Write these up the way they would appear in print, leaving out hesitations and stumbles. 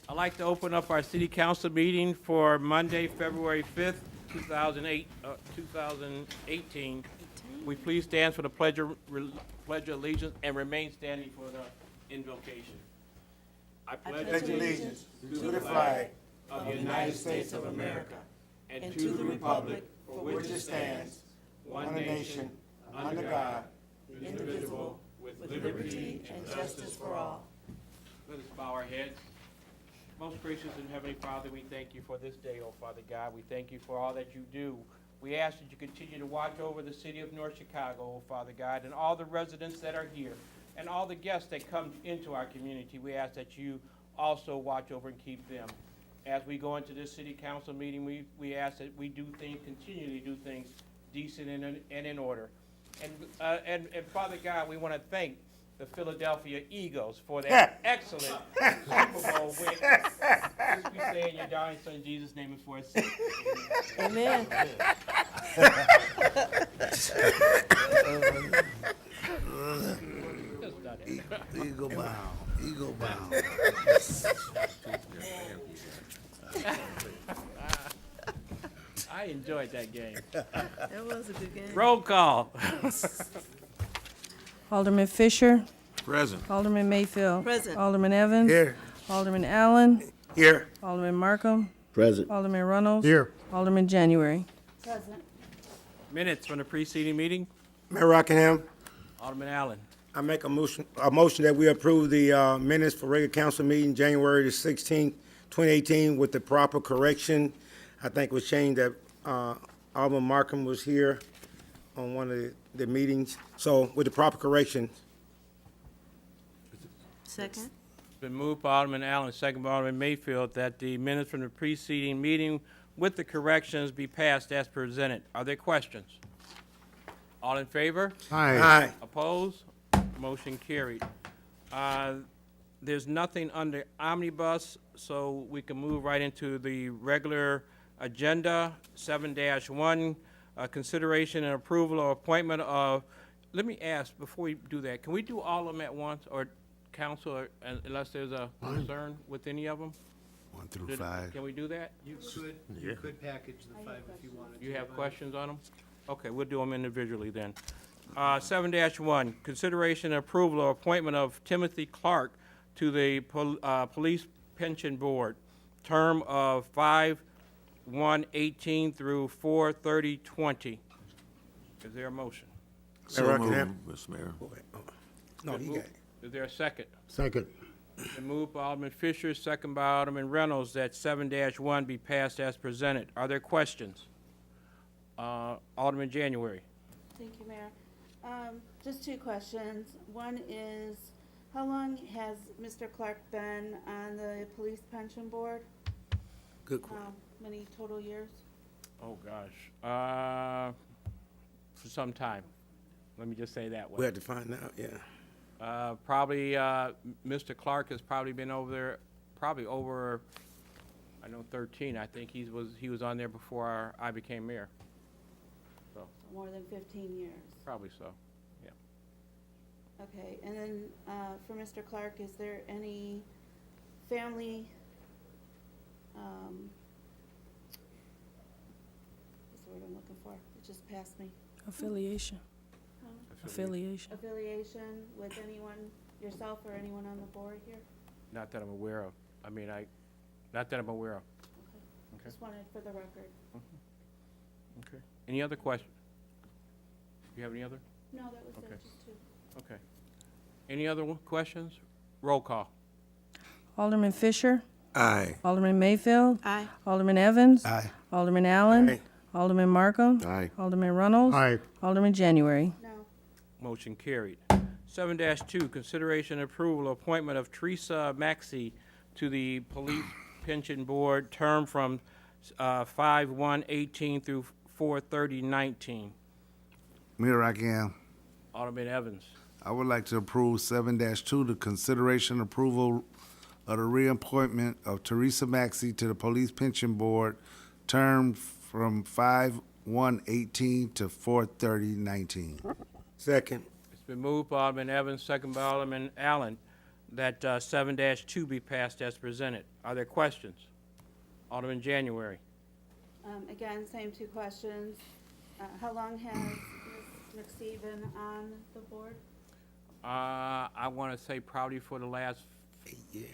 I'd like to open up our city council meeting for Monday, February 5th, 2018. We please stand for the pledge of allegiance and remain standing for the invocation. I pledge allegiance to the flag of the United States of America and to the republic for which it stands, one nation, under God, indivisible, with liberty and justice for all. Let us bow our heads. Most gracious and Heavenly Father, we thank you for this day, oh Father God. We thank you for all that you do. We ask that you continue to watch over the city of North Chicago, oh Father God, and all the residents that are here, and all the guests that come into our community. We ask that you also watch over and keep them. As we go into this city council meeting, we ask that we continually do things decent and in order. And Father God, we want to thank the Philadelphia Eagles for that excellent Super Bowl win. This we say in your darling son Jesus' name and for his sake. Amen. Eagle bound, eagle bound. I enjoyed that game. That was a good game. Roll call. Alderman Fisher. Present. Alderman Mayfield. Present. Alderman Evans. Here. Alderman Allen. Here. Alderman Markham. Present. Alderman Reynolds. Here. Alderman January. Minutes from the preceding meeting. Mayor Rockingham, Alderman Allen. I make a motion that we approve the minutes for regular council meeting January the 16th, 2018 with the proper correction. I think it was changed that Alderman Markham was here on one of the meetings. So with the proper correction, Second. It's been moved by Alderman Allen, second by Alderman Mayfield, that the minutes from the preceding meeting with the corrections be passed as presented. Are there questions? All in favor? aye. Opposed? Motion carried. There's nothing under omnibus, so we can move right into the regular agenda. 7-1, consideration and approval or appointment of, let me ask, before we do that, can we do all of them at once, or council, unless there's a concern with any of them? 1 through 5. Can we do that? You could package the 5 if you wanted to. You have questions on them? Okay, we'll do them individually then. 7-1, consideration and approval or appointment of Timothy Clark to the Police Pension Board, term of 5/1/18 through 4/30/20. Is there a motion? Mayor Rockingham. Mr. Mayor. No, he got it. Is there a second? Second. Been moved by Alderman Fisher, second by Alderman Reynolds, that 7-1 be passed as presented. Are there questions? Alderman January. Thank you, Mayor. Just two questions. One is, how long has Mr. Clark been on the police pension board? Good question. How many total years? Oh, gosh. For some time. Let me just say that We way. had to find out, yeah. Probably, Mr. Clark has probably been over there, probably over, I know 13. I think he was on there before I became mayor. So, More than 15 years. probably so. Yeah. Okay, and then for Mr. Clark, is there any family, what's the word I'm looking for? It just passed me. Affiliation. Affiliation. Affiliation with anyone, yourself or anyone on the board here? Not that I'm aware of. I mean, not that I'm aware of. Okay. Just wanted for the record. Okay. Any other questions? Do you have any other? No, that was Okay. it, just two. Okay. Any other questions? Roll call. Alderman Fisher. Aye. Alderman Mayfield. Aye. Alderman Evans. Aye. Alderman Allen. Aye. Alderman Markham. Aye. Alderman Reynolds. Aye. Alderman January. No. Motion carried. 7-2, consideration and approval of appointment of Teresa Maxey to the Police Pension Board, term from 5/1/18 through 4/30/19. Mayor Rockingham, Alderman Evans. I would like to approve 7-2, the consideration approval of the reappointment of Teresa Maxey to the Police Pension Board, term from 5/1/18 to 4/30/19. Second. It's been moved by Alderman Evans, second by Alderman Allen, that 7-2 be passed as presented. Are there questions? Alderman January. Again, same two questions. How long has Ms. McStee been on the board? I want to say probably for the last, 8 years.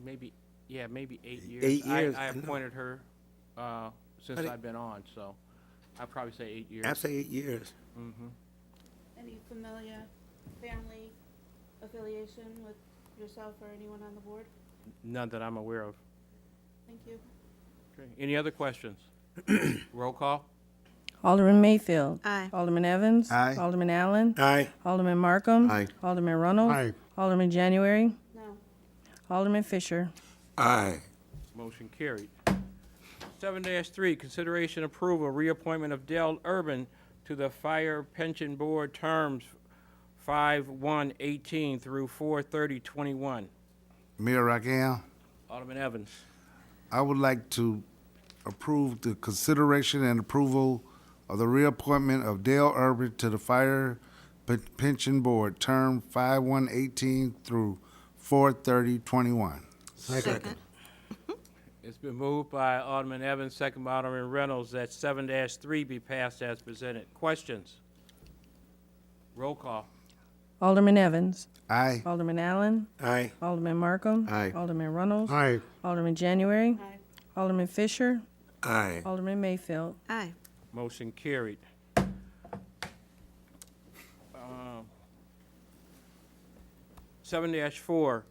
maybe 8 years. 8 years, I I know. appointed her since But it- I've been on, so I'd probably say 8 years. I'd say 8 years. Mhm. Any familiar family affiliation with yourself or anyone on the board? None that I'm aware of. Thank you. Okay. Any other questions? Roll call? Alderman Mayfield. Aye. Alderman Evans. Aye. Alderman Allen. Aye. Alderman Markham. Aye. Alderman Runnels. Alderman January. No. Alderman Fisher. Aye. Motion carried. 7-3, consideration approval, reappointment of Dale Urban to the Fire Pension Board, terms 5/1/18 through 4/30/21. Mayor Raquel, Alderman Evans. I would like to approve the consideration and approval of the reappointment of Dale Urban to the Fire Pension Board, term 5/1/18 through 4/30/21. Second. It's been moved by Alderman Evans, second by Alderman Reynolds, that 7-3 be passed as presented. Questions? Roll call. Alderman Evans. Aye. Alderman Allen. Aye. Alderman Markham. Aye. Alderman Runnels. Aye. Alderman January. Aye. Alderman Fisher. Aye. Alderman Mayfield. Aye. Motion carried. 7-4,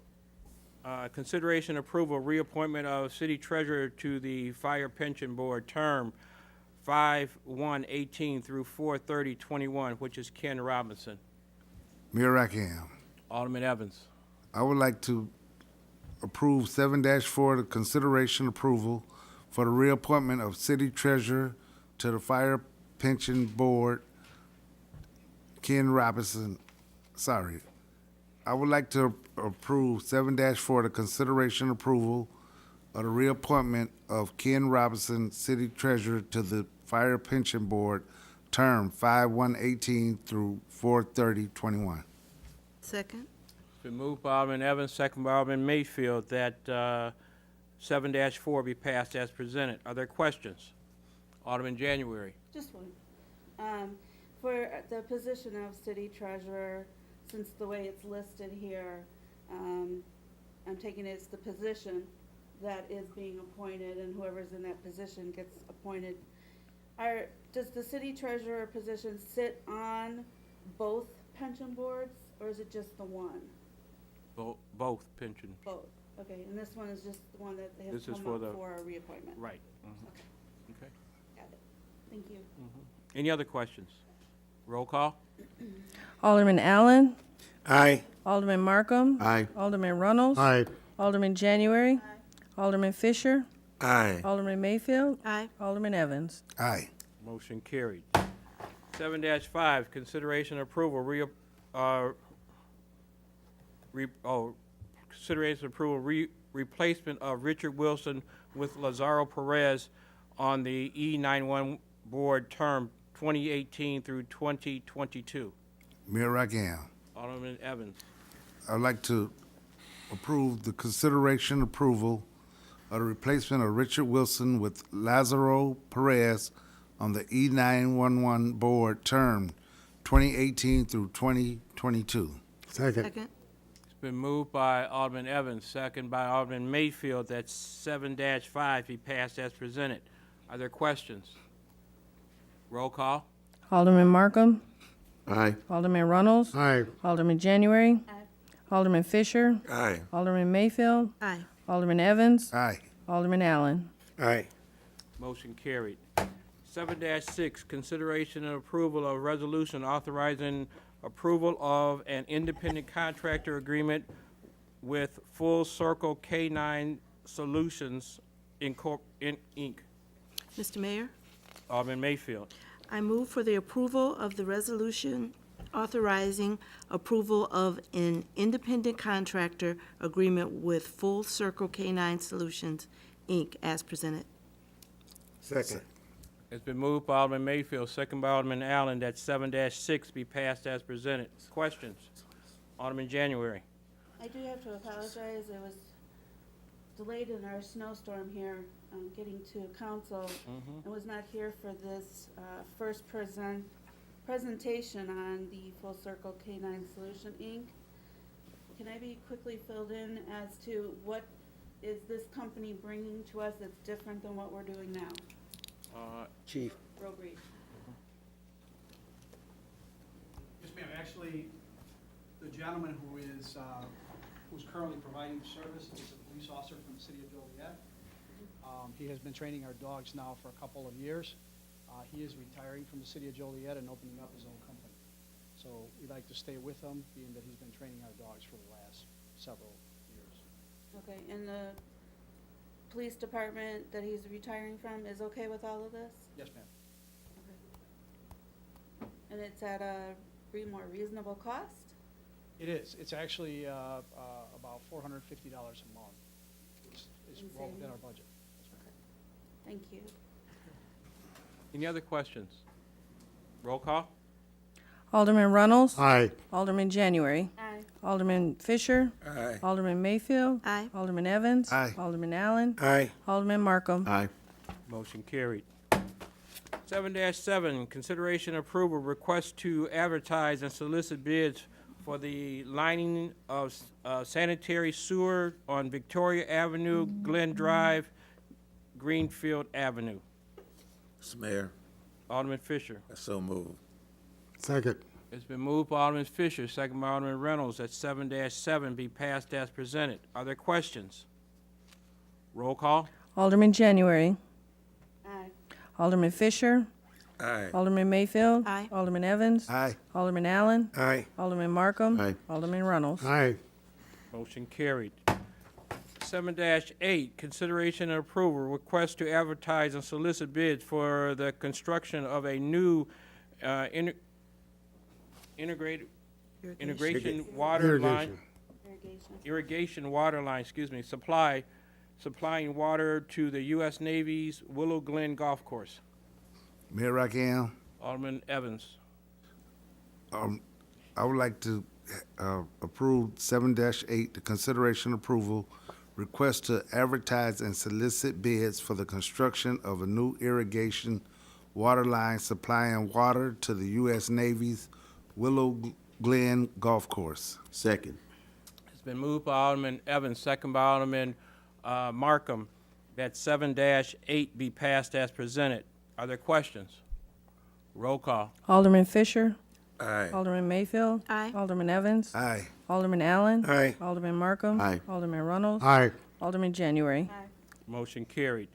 consideration approval reappointment of city treasurer to the Fire Pension Board, term 5/1/18 through 4/30/21, which is Ken Robinson. Mayor Raquel, Alderman Evans. I would like to approve 7-4, the consideration approval for the reappointment of city treasurer to the Fire Pension Board, Ken Robinson. Sorry. I would like to approve 7-4, the consideration approval of the reappointment of Ken Robinson, city treasurer, to the Fire Pension Board, term 5/1/18 through 4/30/21. Second. It's been moved by Alderman Evans, second by Alderman Mayfield, that 7-4 be passed as presented. Are there questions? Alderman January. Just one. For the position of city treasurer, since the way it's listed here, I'm taking it it's the position that is being appointed, and whoever's in that position gets appointed. Does the city treasurer position sit on both pension boards, or is it just the one? Both pension. Both. Okay, and this one is just the one that they have This is come for up the- for a reappointment? Right. Okay, Okay. got it. Thank you. Any other questions? Roll call? Alderman Allen. Aye. Alderman Markham. Aye. Alderman Runnels. Alderman January. Alderman Fisher. Aye. Alderman Mayfield. Aye. Alderman Evans. Aye. Motion carried. 7-5, consideration approval, consideration approval, replacement of Richard Wilson with Lazaro Perez on the E91 board, term 2018 through 2022. Mayor Raquel, Alderman Evans. I'd like to approve the consideration approval of the replacement of Richard Wilson with Lazaro Perez on the E911 board, term 2018 through 2022. Second. It's been moved by Alderman Evans, second by Alderman Mayfield, that 7-5 be passed as presented. Are there questions? Roll call? Alderman Markham. Aye. Alderman Runnels. Aye. Alderman January. Aye. Alderman Fisher. Aye. Alderman Mayfield. Aye. Alderman Evans. Aye. Alderman Allen. Aye. Motion carried. 7-6, consideration and approval of resolution authorizing approval of an independent contractor agreement with Full Circle K9 Solutions Inc. Mr. Mayor, Alderman Mayfield. I move for the approval of the resolution authorizing approval of an independent contractor agreement with Full Circle K9 Solutions, Inc., as presented. Second. It's been moved by Alderman Mayfield, second by Alderman Allen, that 7-6 be passed as presented. Questions? Alderman January. I I do have to apologize. It was delayed in our snowstorm here, getting to council. I was not here for this first presentation on the Full Circle Canine Solution, Inc. Can I be quickly filled in as to what is this company bringing to us that's different than what we're doing now? Chief. Road Reach. Yes, ma'am. Actually, the gentleman who is, who's currently providing the service is a police officer from the city of Joliet. He has been training our dogs now for a couple of years. He is retiring from the city of Joliet and opening up his own company. So we'd like to stay with him, being that he's been training our dogs for the last several years. Okay, and the police department that he's retiring from is okay with all of this? Yes, ma'am. And it's at a more reasonable cost? It is. It's actually about $450 a month. It's well within our budget. Thank you. Any other questions? Roll call? Alderman Runnels. Aye. Alderman January. Aye. Alderman Fisher. Aye. Alderman Mayfield. Aye. Alderman Evans. Aye. Alderman Allen. Aye. Alderman Markham. Aye. Motion carried. 7-7, consideration approval, request to advertise and solicit bids for the lining of sanitary sewer on Victoria Avenue, Glen Drive, Greenfield Avenue. Mr. Mayor, Alderman Fisher. I so move. Second. It's been moved by Alderman Fisher, second by Alderman Reynolds, that 7-7 be passed as presented. Are there questions? Roll call? Alderman January. Aye. Alderman Fisher. Aye. Alderman Mayfield. Aye. Alderman Evans. Aye. Alderman Allen. Aye. Alderman Markham. Aye. Alderman Runnels. Aye. Motion carried. 7-8, consideration and approval, request to advertise and solicit bids for the construction of a new integration water line, irrigation water line, supplying water to the U.S. Navy's Willow Glen Golf Course. Mayor Rakim, Alderman Evans. I would like to approve 7-8, the consideration approval, request to advertise and solicit bids for the construction of a new irrigation water line supplying water to the U.S. Navy's Willow Glen Golf Course. Second. It's been moved by Alderman Evans, second by Alderman Markham, that 7-8 be passed as presented. Are there questions? Roll call. Alderman Fisher. Aye. Alderman Mayfield. Aye. Alderman Evans. Aye. Alderman Allen. Aye. Alderman Markham. Aye. Alderman Runnels. Aye. Alderman January. Aye. Motion carried.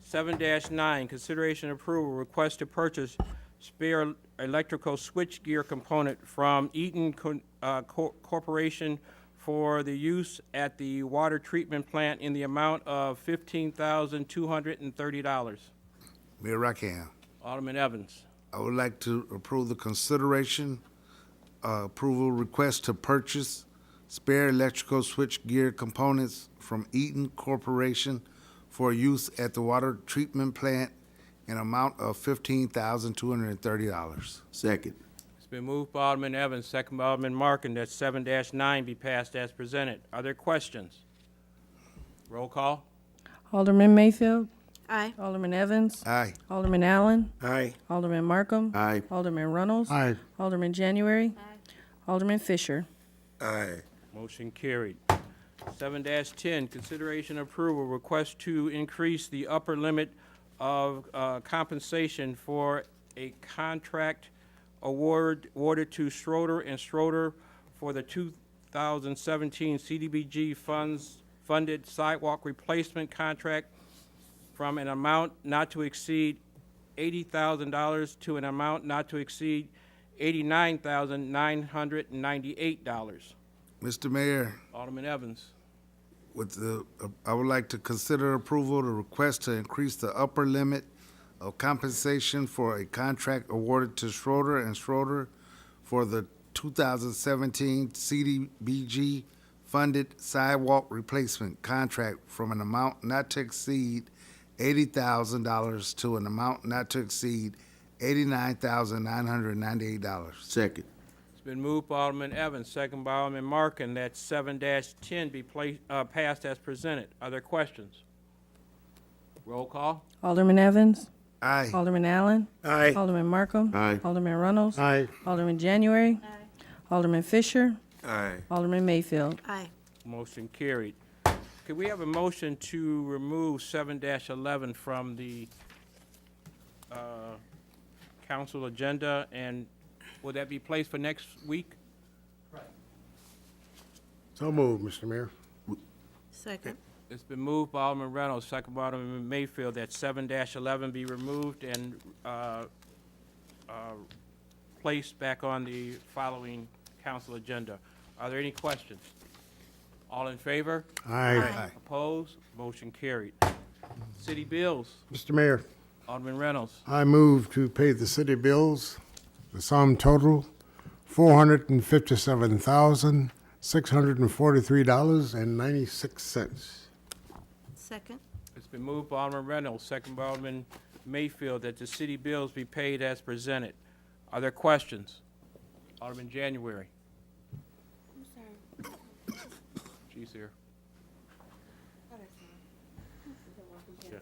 7-9, consideration approval, request to purchase spare electrical switchgear component from Eaton Corporation for the use at the water treatment plant in the amount of $15,230. Mayor Rakim, Alderman Evans. I would like to approve the consideration, approval request to purchase spare electrical switchgear components from Eaton Corporation for use at the water treatment plant in amount of $15,230. Second. It's been moved by Alderman Evans, second by Alderman Markin, that 7-9 be passed as presented. Are there questions? Roll call. Alderman Mayfield. Aye. Alderman Evans. Aye. Alderman Allen. Aye. Alderman Markham. Aye. Alderman Runnels. Aye. Alderman January. Aye. Alderman Fisher. Aye. Motion carried. 7-10, consideration approval, request to increase the upper limit of compensation for a contract awarded to Schroeder and Schroeder for the 2017 CDBG funded sidewalk replacement contract from an amount not to exceed $80,000 to an amount not to exceed $89,998. Mr. Mayor, Alderman Evans. I would like to consider approval to request to increase the upper limit of compensation for a contract awarded to Schroeder and Schroeder for the 2017 CDBG funded sidewalk replacement contract from an amount not to exceed $80,000 to an amount not to exceed $89,998. Second. It's been moved by Alderman Evans, second by Alderman Markin, that 7-10 be passed as presented. Are there questions? Roll call. Alderman Evans? Aye. Alderman Allen? Aye. Alderman Markham? Aye. Alderman Reynolds? Aye. Alderman January? Alderman Fisher? Aye. Alderman Mayfield? Aye. Motion carried. Could we have a motion to remove 7-11 from the council agenda, and will that be placed for next week? So moved, Mr. Mayor. Second. It's been moved by Alderman Reynolds, second by Alderman Mayfield, that 7-11 be removed and placed back on the following council agenda. Are there any questions? All in favor? Aye. Opposed? Motion carried. City bills. Mr. Mayor, Alderman Reynolds. I move to pay the city bills, the sum total, $457,643.96. Second. It's been moved by Alderman Reynolds, second by Alderman Mayfield, that the city bills be paid as presented. Are there questions? Alderman January. I'm sorry. She's here. Thought I saw it. You're welcome, Ken.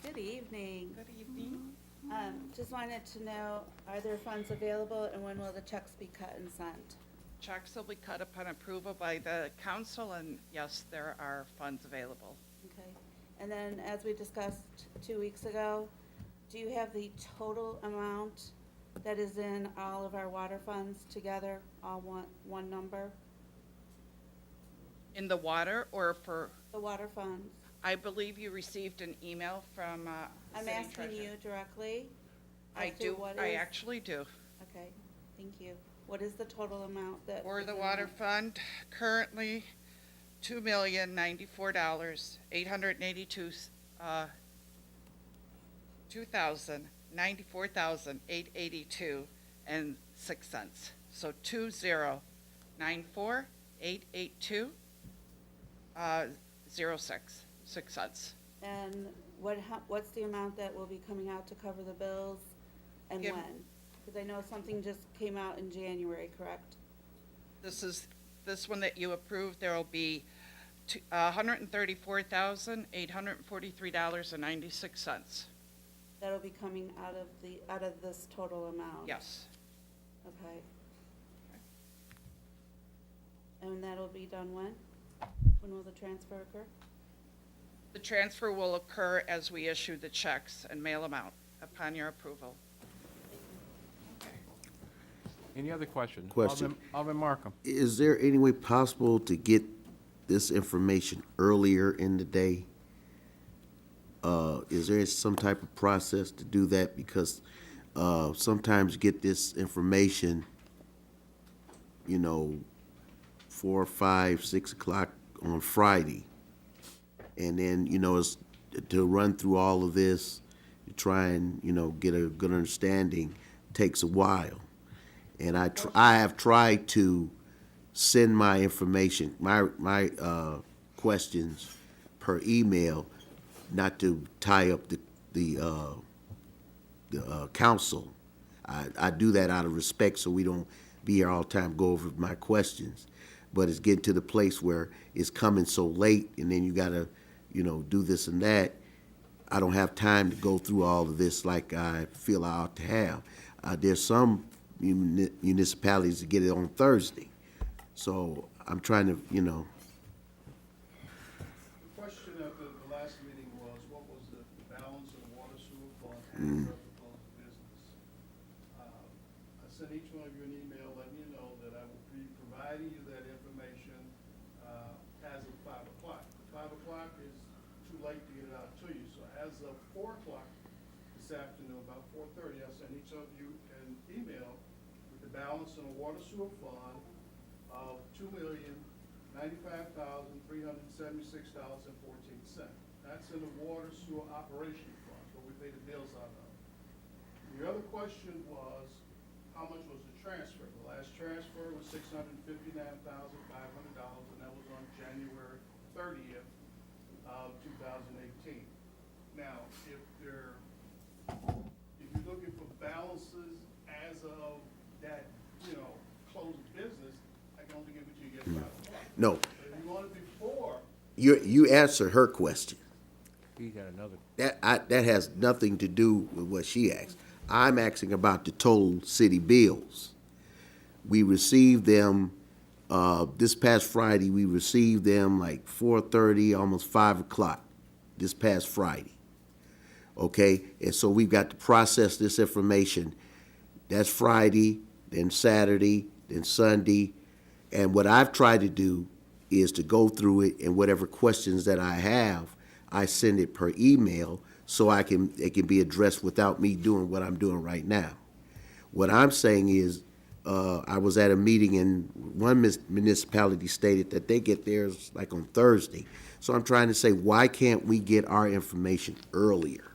Good evening. Good evening. Just wanted to know, are there funds available and when will the checks be cut and sent? Checks will be cut upon approval by the council, and yes, there are funds available. Okay. And then, as we discussed 2 weeks ago, do you have the total amount that is in all of our water funds together, all one number? In the water or for, The water funds. I believe you received an email from I'm City asking Treasurer. you directly. I as to do, what I is- actually do. Okay, thank you. What is the total amount that? For is the in water there? fund, currently, $2,094,882 and 2,094,882 6 cents. And what's the amount that will be coming out to cover the bills and Give- when? Because I know something just came out in January, correct? This one that you approved, there will be $134,843.96. That'll be coming out of this total amount? Yes. Okay. And that'll be done when? When will the transfer occur? The transfer will occur as we issue the checks and mail them out upon your approval. Any other questions? Question. Alderman Markham. Is there any way possible to get this information earlier in the day? Is there some type of process to do that? Because sometimes you get this information, 4, 5, 6 o'clock on Friday. And then, it's to run through all of this, to try and, get a good understanding, takes a while. And I have tried to send my information, my questions per email, not to tie up the council. I do that out of respect, so we don't be here all the time, go over my questions. But it's getting to the place where it's coming so late, and then you gotta, do this and that. I don't have time to go through all of this like I feel I ought to have. There's some municipalities that get it on Thursday. So I'm trying to, The question at the last meeting was, what was the balance of the water sewer fund and the proposed business? I sent each one of you an email letting you know that I will be providing you that information as of 5 o'clock. 5 o'clock is too late to get it out to you, so as of 4 o'clock this afternoon, about 4:30, I sent each of you an email with the balance in the water sewer fund of $2,095,376.14. That's in the water sewer operation fund, what we pay the bills out of. The other question was, how much was the transfer? The last transfer was $659,500, and that was on January 30th of 2018. Now, if you're looking of that, closed business, I can only give it to you at 5 o'clock. No, But if you want it before, you answer her question. He got another. That has nothing to do with what she asked. I'm asking about the total city bills. We received them, this past Friday, we received them like 4:30, almost 5 o'clock, this past Friday. Okay, and so we've got to process this information. That's Friday, then Saturday, then Sunday. And what I've tried to do is to go through it, and whatever questions that I have, I send it per email so it can be addressed without me doing what I'm doing right now. What I'm saying is, I was at a meeting and one municipality stated that they get theirs like on Thursday. So I'm trying to say, why can't we get our information earlier?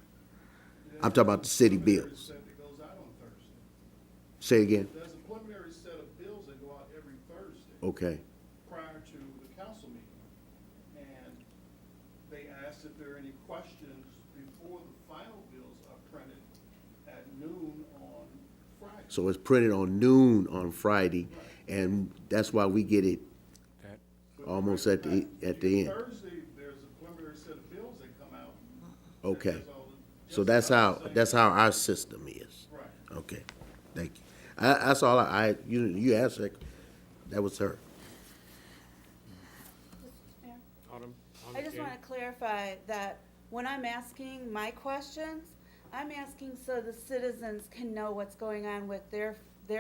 I'm talking about the city preliminary bills. set that goes out on Thursday. Say again? There's a preliminary set of bills that go out every Thursday. Okay. Prior to the council meeting. And they asked if there are any questions before the final bills are printed at noon on Friday. So it's printed on noon on Friday, and that's why we get it almost at the end. Thursday, there's a preliminary set of bills that come out. Okay. That's all the- So that's how our system is. Right. Okay, thank you. That's all you answered, that was her. Mayor? Alderman I just Jane? want to clarify that when I'm asking my questions, I'm asking so the citizens can know what's going on with their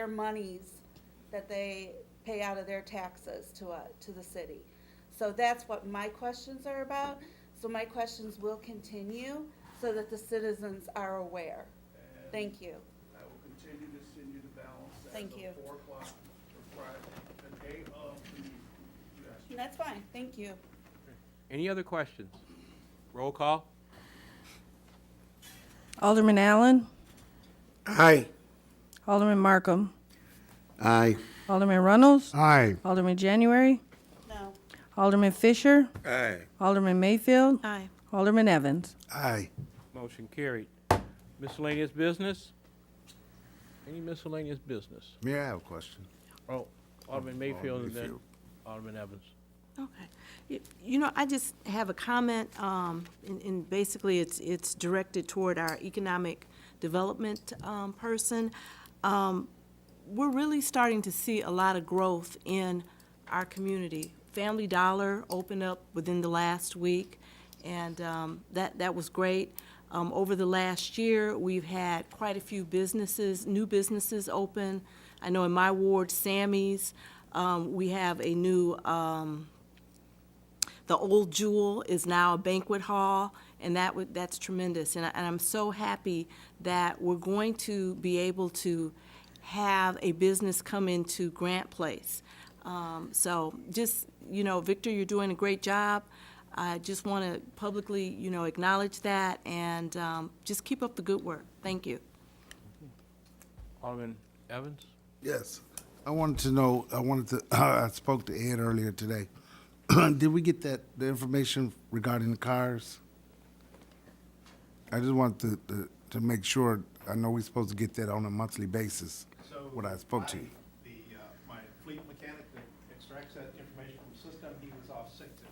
monies that they pay out of their taxes to the city. So that's what my questions are about. So my questions will continue so that the citizens are aware. And Thank you. I will continue to send you the balance as Thank you. of 4 o'clock for Friday, the day of the meeting. You asked me. That's fine. Thank you. Any other questions? Roll call? Alderman Allen. Aye. Alderman Markham. Aye. Alderman Runnels. Aye. Alderman January. No. Alderman Fisher. Aye. Alderman Mayfield. Aye. Alderman Evans. Aye. Motion carried. Miscellaneous business? Any miscellaneous business? May I have a question? Oh, Alderman Mayfield and then Mayfield. Alderman Evans. Okay. I just have a comment, and basically it's directed toward our economic development person. We're really starting to see a lot of growth in our community. Family Dollar opened up within the last week, and that was great. Over the last year, we've had quite a few new businesses open. I know in my ward, Sammy's, we have a new, the Old Jewel is now a banquet hall, and that's tremendous. And I'm so happy that we're going to be able to have a business come into Grant Place. So just, Victor, you're doing a great job. I just want to publicly, acknowledge that, and just keep up the good work. Thank you. Alderman Evans? Yes. I spoke to Ed earlier today. Did we get the information regarding the cars? I just wanted to make sure, I know we're supposed to get that on a monthly basis, what I spoke to you. My fleet mechanic that extracts that information from the system, he was off sick today.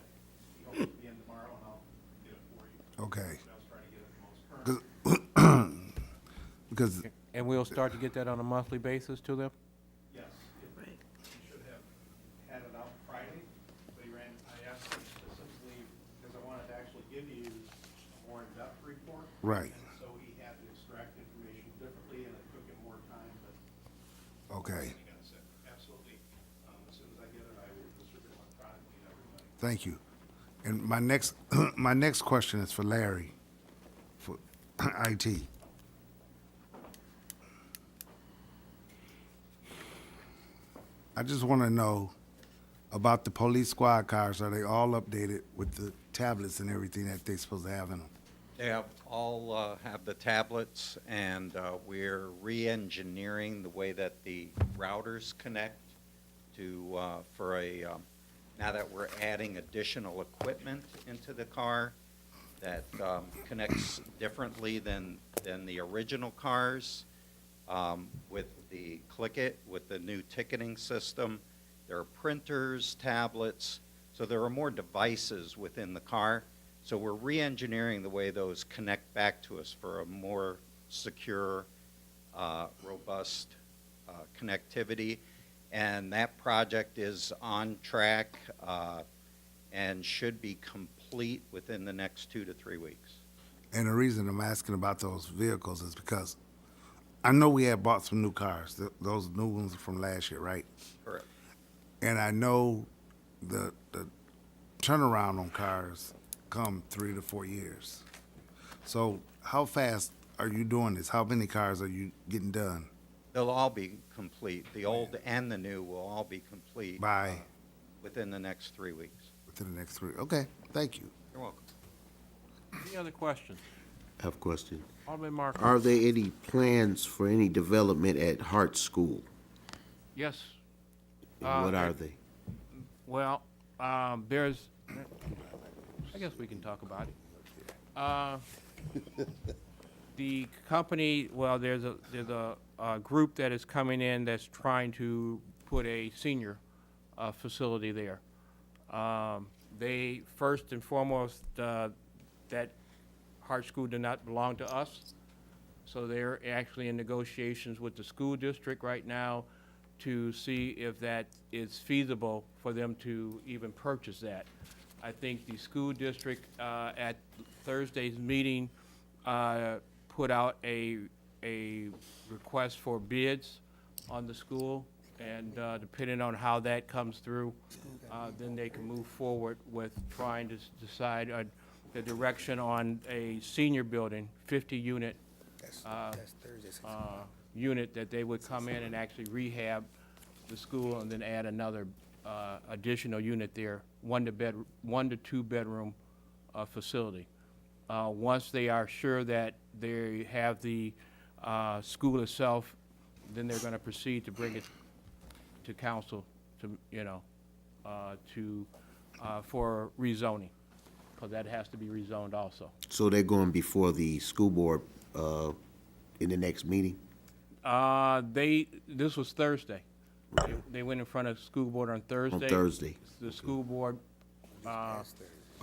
He hopes to be in tomorrow, and I'll get it for you. Okay. I was trying to get it the most current. Because, And we'll start to get that on a monthly basis to them? Yes, Right. he should have had it out Friday, but I asked him specifically, because I wanted to actually give you a more in-depth report. Right. And so he had to extract information differently, and it took him more time, but okay, he got sick. Absolutely. As soon as I get it, I will distribute electronically to everybody. thank you. And my next, my next question is for Larry, for IT. I just want to know about the police squad cars. Are they all updated with the tablets and everything that they're supposed to have in them? They have all have the tablets, and we're re-engineering the way that the routers connect to now that we're adding additional equipment into the car that connects differently than the original cars. with the Click It, with the new ticketing system. There are printers, tablets, so there are more devices within the car. So we're re-engineering the way those connect back to us for a more secure, robust connectivity. And that project is on track and should be complete within the next 2 to 3 weeks. And the reason I'm asking about those vehicles is because I know we had bought some new cars, those new ones from last year, right? Correct. And I know the turnaround on cars come 3 to 4 years. So how fast are you doing this? How many cars are you getting done? They'll all be complete. The old and the new will all be complete. By? Within the next 3 weeks. Within the next 3? Okay, thank you. You're welcome. Any other questions? I have a question. Alderman Markham? Are there any plans for any development at Hart School? Yes. And what are they? Well, there's, I guess we can talk about it. The company, well, there's a group that is coming in that's trying to put a senior facility there. They, first and foremost, that Hart School did not belong to us, so they're actually in negotiations with the school district right now to see if that is feasible for them to even purchase that. I think the school district at Thursday's meeting put out a request for bids on the school, and depending on how that comes through, then they can move forward with trying to decide the direction on a senior building, 50-unit unit that they would come in and actually rehab the school and then add another additional unit there, 1 to 2 bedroom facility. Once they are sure that they have the school itself, then they're going to proceed to bring it to council to, for rezoning, because that has to be rezoned also. So they're going before the school board in the next meeting? This was Thursday. They went in front of the school board on Thursday. On Thursday. The school board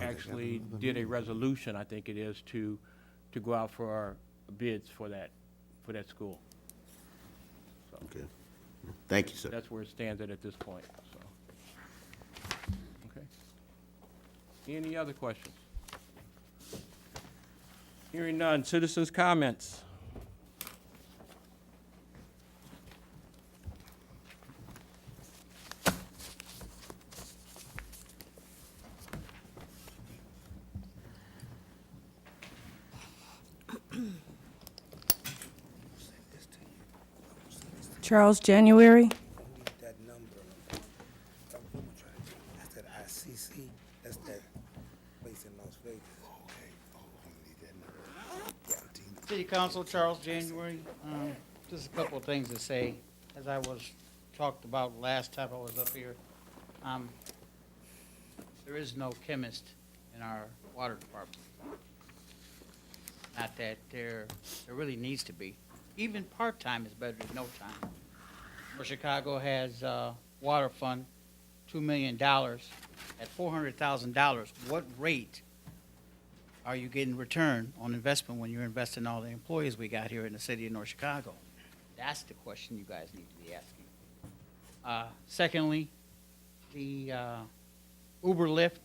actually did a resolution, I think it is, to go out for bids for that school. So Okay. Thank you, sir. that's where it stands at this point, so. Okay. Any other questions? Hearing none. Citizens' comments. Charles, January. That number, that's that ICC, that's that place in Las Vegas. City Council, Charles January. Just a couple of things to say. As I was talked about last time I was up here, there is no chemist in our water department. Not that there really needs to be. Even part-time is better than no time. Where Chicago has water fund, $2 million. At $400,000, what rate are you getting return on investment when you're investing all the employees we got here in the city of North Chicago? That's the question you guys need to be asking. Secondly, the Uber Lyft,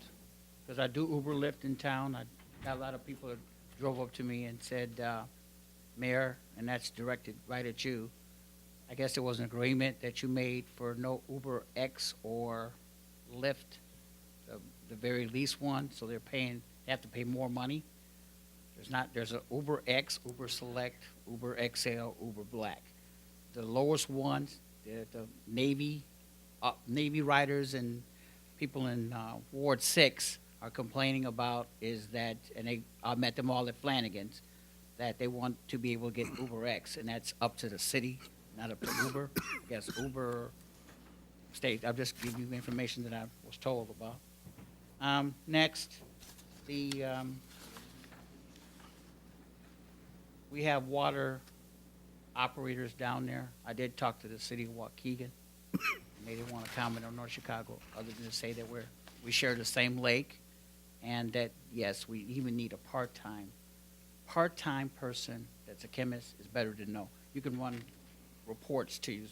because I do Uber Lyft in town. I got a lot of people that drove up to me and said, Mayor, and that's directed right at you, I guess there was an agreement that you made for no Uber X or Lyft, the very least one, so they have to pay more money. There's a Uber X, Uber Select, Uber XL, Uber Black. The lowest ones, the Navy riders and people in Ward 6 are complaining about is that, and I met them all at Flanagan's, that they want to be able to get Uber X, and that's up to the city, not up to Uber. Yes, Uber State. I'll just give you information that I was told about. Next, we have water operators down there. I did talk to the city of Waukegan, and they didn't want to comment on North Chicago, other than to say that we share the same lake, and that, yes, we even need a part-time person that's a chemist is better to know. You can run reports to you,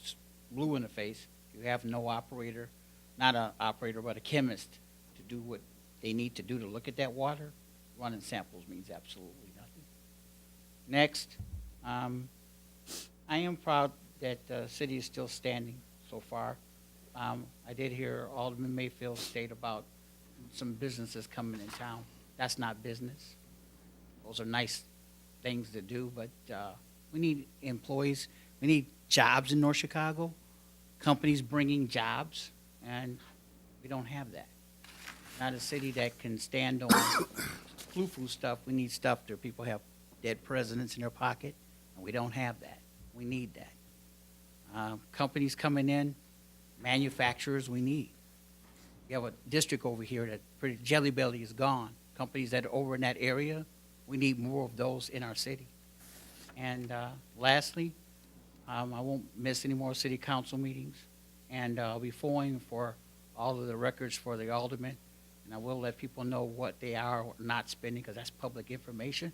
blue in the face. You have no operator, not an operator, but a chemist to do what they need to do to look at that water. Running samples means absolutely nothing. Next, I am proud that the city is still standing so far. I did hear Alderman Mayfield state about some businesses coming in town. That's not business. Those are nice things to do, but we need employees. We need jobs in North Chicago, companies bringing jobs, and we don't have that. Not a city that can stand on flu stuff. We need stuff that people have dead presidents in their pocket, and we don't have that. We need that. Companies coming in, manufacturers we need. We have a district over here that Jelly Belly is gone. Companies that are over in that area, we need more of those in our city. And lastly, I won't miss any more city council meetings, and I'll be following for all of the records for the aldermen, and I will let people know what they are or not spending, because that's public information.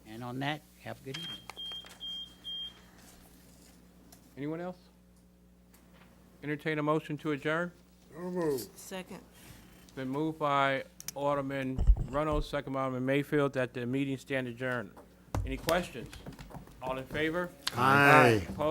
And on that, have a good evening. Anyone else? Entertain a motion to adjourn? Second. Been moved by Alderman Reynolds, second by Alderman Mayfield, that the meeting stand adjourned. Any questions? All in favor? Aye. Opposed?